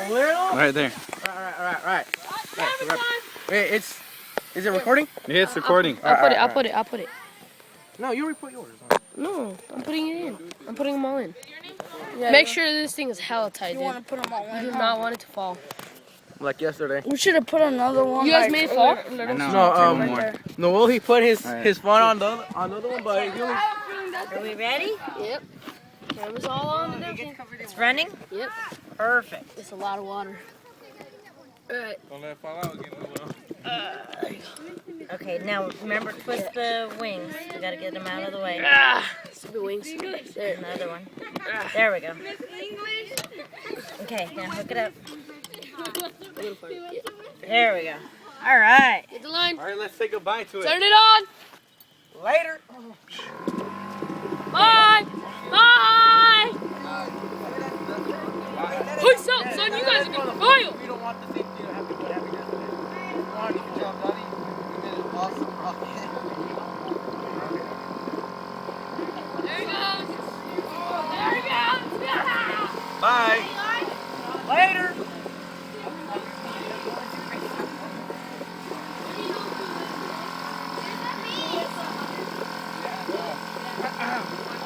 little. Right there. Right. Wait, is it recording? Yeah, it's recording. I'll put it. No, you already put yours. No, I'm putting it in. I'm putting them all in. Yeah, make sure this thing is hella tight, dude. You want to put them all in? You do not want it to fall. Like yesterday. We should have put another one. You guys made it fall? No, Noel, he put his phone on the other one, but he only... Are we ready? Yep. Camera's all on and everything. It's running? Yep. Perfect. It's a lot of water. Alright. Don't let it fall out again, Noel. Okay, now remember, twist the wings. We gotta get them out of the way. Stupid wings. There. Another one. There we go. Okay, now hook it up. There we go. All right. Get the line. All right, let's say goodbye to it. Turn it on. Later. Bye. Bye. Peace out, son. You guys are gonna file. We don't want the same thing to happen to happen yesterday. Good job, Daddy. You did an awesome rocket. There he goes. There he goes. Bye. Later.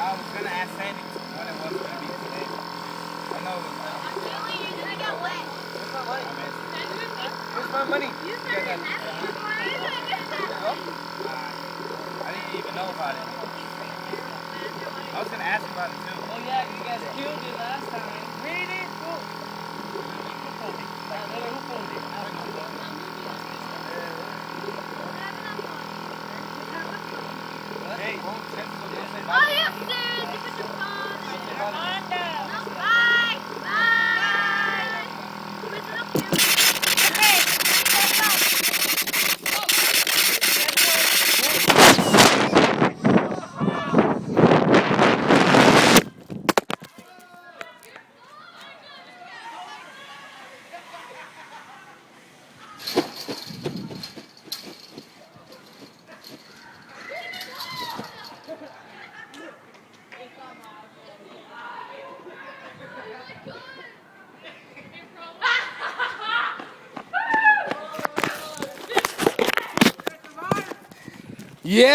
I was gonna ask Sandy when it was gonna be today. I know it was now. Where's my money? I didn't even know about it. I was gonna ask about it too. Oh yeah, you guys killed it last time. Really? Who pulled it? Who pulled it? Hey, Oh, yes, sir. Give us a phone. Bye. Bye. Yeah.